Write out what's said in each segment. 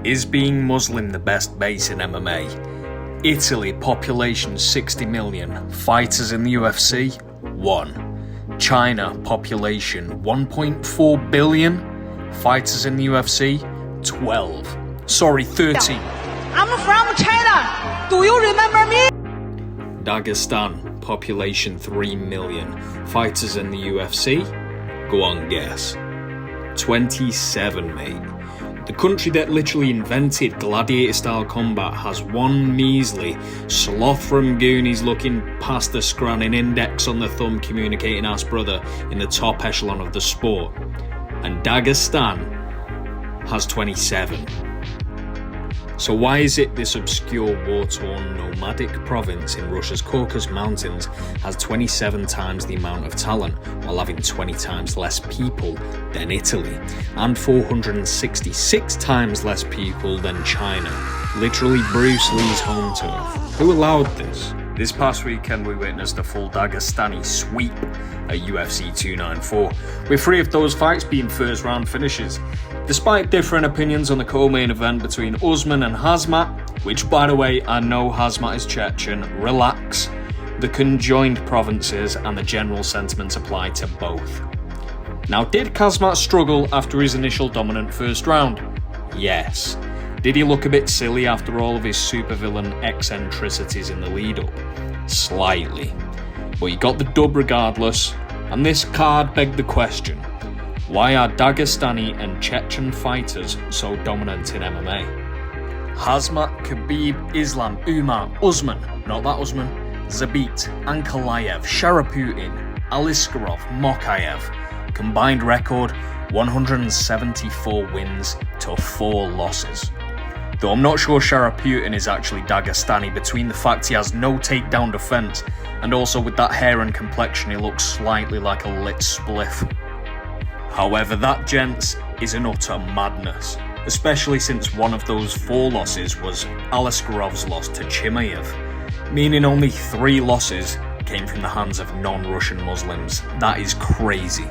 Is being Muslim the best base in MMA? Italy, population 60 million, fighters in the UFC, 1. China, population 1.4 billion, fighters in the UFC, 12. Sorry, 13. I'm from China. Do you remember me? Dagestan, population 3 million, fighters in the UFC, go on, guess. 27, mate. The country that literally invented gladiator-style combat has one measly, sloth from Goonies looking past the scranning index on the thumb communicating ass brother in the top echelon of the sport. And Dagestan has 27. So why is it this obscure war-torn nomadic province in Russia's Caucasus Mountains has 27 times the amount of talent while having 20 times less people than Italy and 466 times less people than China? Literally Bruce Lee's home turf. Who allowed this? This past weekend we witnessed a full Dagestani sweep at UFC 294, with 3 of those fights being first round finishes. Despite different opinions on the co-main event between Usman and Hazmat, which by the way I know Hazmat is Chechen, relax, the conjoined provinces and the general sentiments apply to both. Now, did Kazmat struggle after his initial dominant first round? Yes. Did he look a bit silly after all of his supervillain eccentricities in the lead-up? Slightly. But he got the dub regardless, and this card begged the question: why are Dagestani and Chechen fighters so dominant in MMA? Hazmat, Khabib, Islam, Umar, Usman, not that Usman, Zabit, Ankalaev, Sharaputin, Aliskerov, Mokaev. Combined record, 174 wins to 4 losses. Though I'm not sure Sharaputin is actually Dagestani between the fact he has no takedown defense and also with that hair and complexion he looks slightly like a lit spliff. However, that, gents, is an utter madness, especially since one of those 4 losses was Aliskerov's loss to Chimaev, meaning only 3 losses came from the hands of non-Russian Muslims. That is crazy.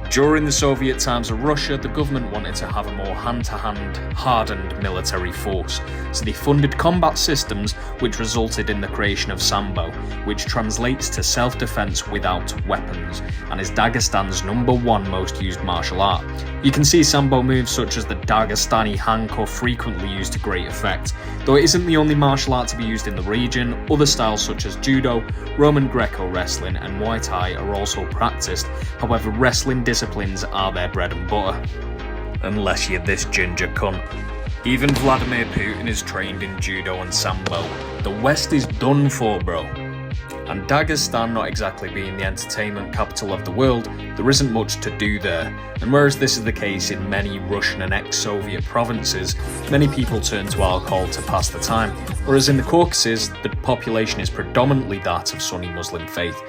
During the Soviet times of Russia, the government wanted to have a more hand-to-hand, hardened military force, so they funded combat systems which resulted in the creation of Sambo, which translates to self-defense without weapons, and is Dagestan's #1 most used martial art. You can see Sambo moves such as the Dagestani handcuff frequently used to great effect, though it isn't the only martial art to be used in the region. Other styles such as Judo, Roman Greco wrestling and Muay Thai are also practiced, however wrestling disciplines are their bread and butter. Unless you're this ginger cunt. Even Vladimir Putin is trained in Judo and Sambo. The West is done for, bro. And Dagestan not exactly being the entertainment capital of the world, there isn't much to do there. And whereas this is the case in many Russian and ex-Soviet provinces, many people turn to alcohol to pass the time. Whereas in the Caucasus, the population is predominantly that of Sunni Muslim faith.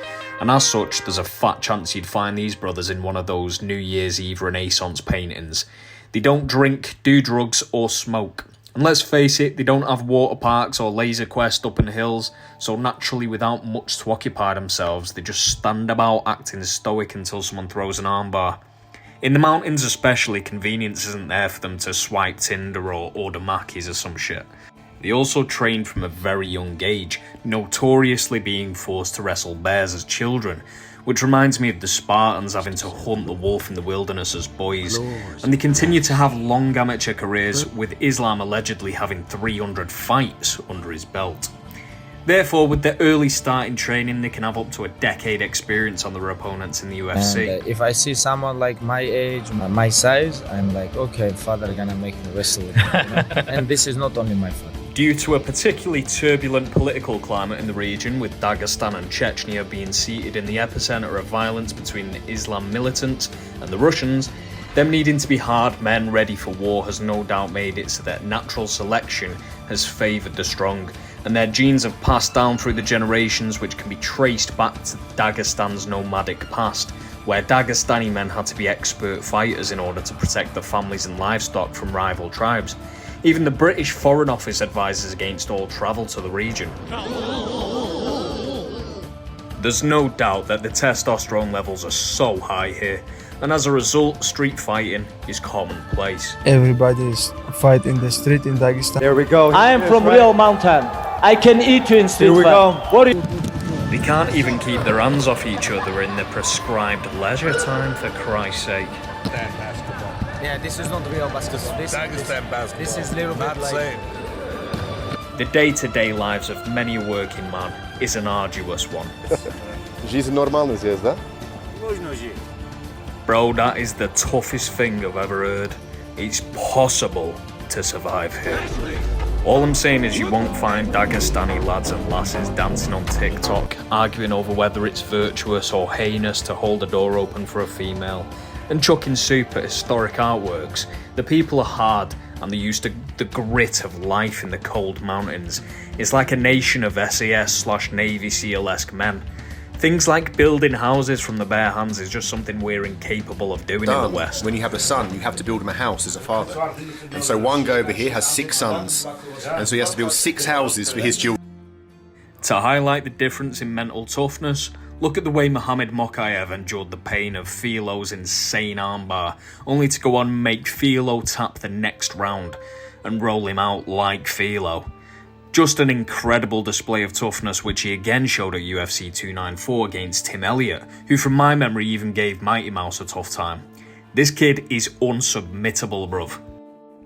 And as such, there's a fat chance you'd find these brothers in one of those New Year's Eve Renaissance paintings. They don't drink, do drugs or smoke. And let's face it, they don't have water parks or laser quest up in the hills, so naturally without much to occupy themselves, they just stand about acting stoic until someone throws an armbar. In the mountains especially, convenience isn't there for them to swipe Tinder or order Mackies or some shit. They also trained from a very young age, notoriously being forced to wrestle bears as children, which reminds me of the Spartans having to hunt the wolf in the wilderness as boys. And they continue to have long amateur careers, with Islam allegedly having 300 fights under his belt. Therefore, with their early start in training, they can have up to a decade experience on their opponents in the UFC. And if I see someone like my age, my size, I'm like, okay, father gonna make me wrestle. And this is not only my father. Due to a particularly turbulent political climate in the region, with Dagestan and Chechnya being seated in the epicenter of violence between the Islam militants and the Russians, them needing to be hard men ready for war has no doubt made it so that natural selection has favoured the strong, and their genes have passed down through the generations, which can be traced back to Dagestan's nomadic past, where Dagestani men had to be expert fighters in order to protect their families and livestock from rival tribes. Even the British Foreign Office advises against all travel to the region. There's no doubt that the testosterone levels are so high here, and as a result, street fighting is commonplace. Everybody is fight in the street in Dagestan. There we go. I am from Real Mountain. I can eat you in street Here we fight. go. What do you... They can't even keep their hands off each other in the prescribed leisure time, for Christ's sake. Yeah, this is not real basketball. This is little bit like... The day-to-day lives of many a working man is an arduous one. Жизнь нормально здесь, да? Bro, that is the toughest thing I've ever heard. It's possible to survive here. All I'm saying is you won't find Dagestani lads and lasses dancing on TikTok, arguing over whether it's virtuous or heinous to hold a door open for a female, and chucking soup at historic artworks. The people are hard, and they're used to the grit of life in the cold mountains. It's like a nation of SAS/Navy SEAL-esque men. Things like building houses from the bare hands is just something we're incapable of doing in the West. When you have a son, you have to build him a house as a father. And so one guy over here has 6 sons, and so he has to build 6 houses for his children. To highlight the difference in mental toughness, look at the way Mohamed Mokaev endured the pain of Filo's insane armbar, only to go on and make Filo tap the next round and roll him out like Filo. Just an incredible display of toughness, which he again showed at UFC 294 against Tim Elliott, who from my memory even gave Mighty Mouse a tough time. This kid is unsubmittable, bruv.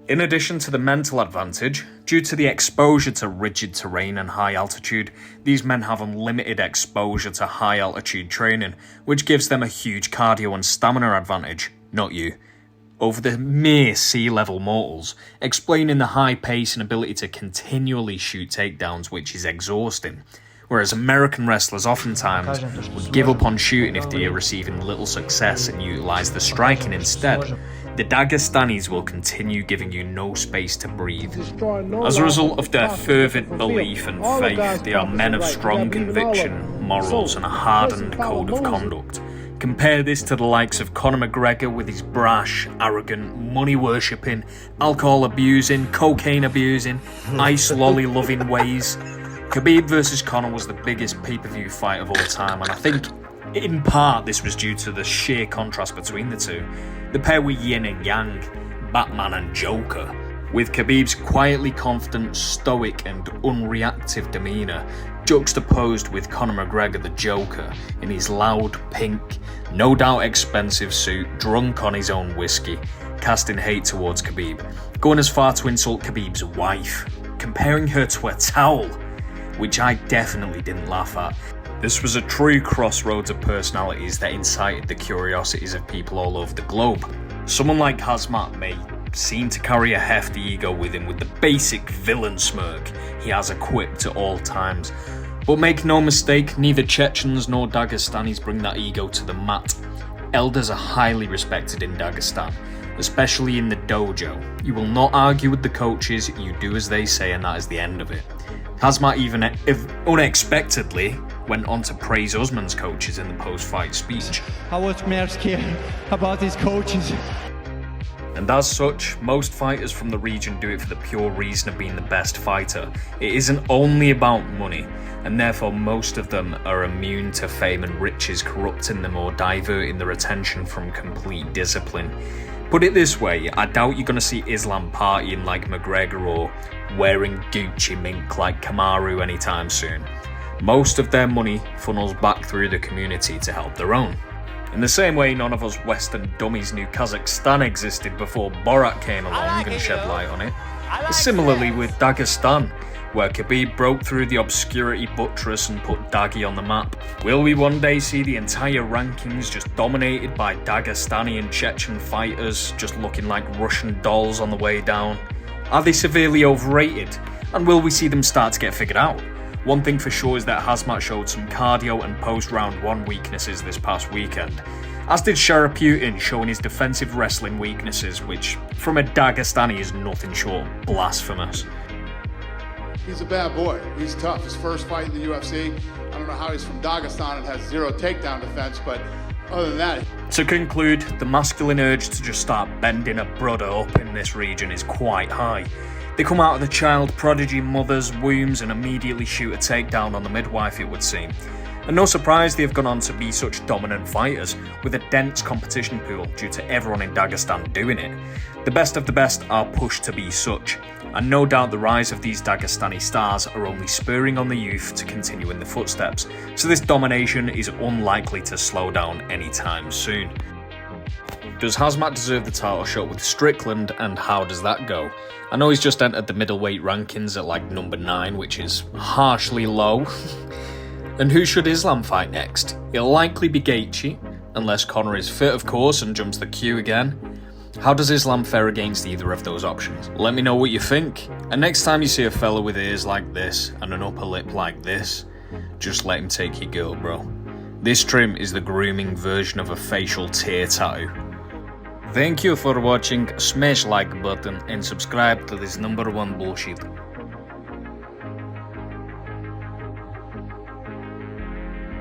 In addition to the mental advantage, due to the exposure to rigid terrain and high altitude, these men have unlimited exposure to high altitude training, which gives them a huge cardio and stamina advantage, not you, over the mere sea-level mortals, explaining the high pace and ability to continually shoot takedowns, which is exhausting. Whereas American wrestlers oftentimes would give up on shooting if they are receiving little success and utilise the striking instead. The Dagestanis will continue giving you no space to breathe. As a result of their fervent belief and faith, they are men of strong conviction, morals and a hardened code of conduct. Compare this to the likes of Conor McGregor with his brash, arrogant, money-worshipping, alcohol-abusing, cocaine-abusing, ice lolly-loving ways. Khabib vs Conor was the biggest pay-per-view fight of all time, and I think, in part, this was due to the sheer contrast between the two. The pair were yin and yang, Batman and Joker, with Khabib's quietly confident, stoic and unreactive demeanour juxtaposed with Conor McGregor the Joker in his loud, pink, no doubt expensive suit, drunk on his own whiskey, casting hate towards Khabib, going as far to insult Khabib's wife, comparing her to a towel, which I definitely didn't laugh at. This was a true crossroads of personalities that incited the curiosities of people all over the globe. Someone like Hazmat may seem to carry a hefty ego with him with the basic villain smirk he has equipped at all times. But make no mistake, neither Chechens nor Dagestanis bring that ego to the mat. Elders are highly respected in Dagestan, especially in the dojo. You will not argue with the coaches, you do as they say and that is the end of it. Hazmat even unexpectedly went on to praise Usman's coaches in the post-fight speech. I was more scared about his coaches. And as such, most fighters from the region do it for the pure reason of being the best fighter. It isn't only about money, and therefore most of them are immune to fame and riches corrupting them or diverting their attention from complete discipline. Put it this way, I doubt you're going to see Islam partying like McGregor or wearing Gucci mink like Kamaru anytime soon. Most of their money funnels back through the community to help their own. In the same way none of us Western dummies knew Kazakhstan existed before Borat came along and shed light on it. Similarly with Dagestan, where Khabib broke through the obscurity buttress and put Dagi on the map. Will we one day see the entire rankings just dominated by Dagestani and Chechen fighters just looking like Russian dolls on the way down? Are they severely overrated? And will we see them start to get figured out? One thing for sure is that Hazmat showed some cardio and post-round 1 weaknesses this past weekend, as did Sharaputin showing his defensive wrestling weaknesses, which from a Dagestani is nothing short of blasphemous. He's a bad boy. He's tough. His first fight in the UFC. I don't know how he's from Dagestan and has 0 takedown defense, but other than that... To conclude, the masculine urge to just start bending a brother up in this region is quite high. They come out of the child prodigy mother's wombs and immediately shoot a takedown on the midwife, it would seem. And no surprise they have gone on to be such dominant fighters, with a dense competition pool due to everyone in Dagestan doing it. The best of the best are pushed to be such, and no doubt the rise of these Dagestani stars are only spurring on the youth to continue in the footsteps, so this domination is unlikely to slow down anytime soon. Does Hazmat deserve the title shot with Strickland, and how does that go? I know he's just entered the middleweight rankings at like number 9, which is harshly low. And who should Islam fight next? It'll likely be Gaethje, unless Conor is fit of course and jumps the queue again. How does Islam fare against either of those options? Let me know what you think. And next time you see a fella with ears like this and an upper lip like this, just let him take your girl, bro. This trim is the grooming version of a facial tear tattoo. Thank you for watching, smash like button and subscribe to this #1 bullshit.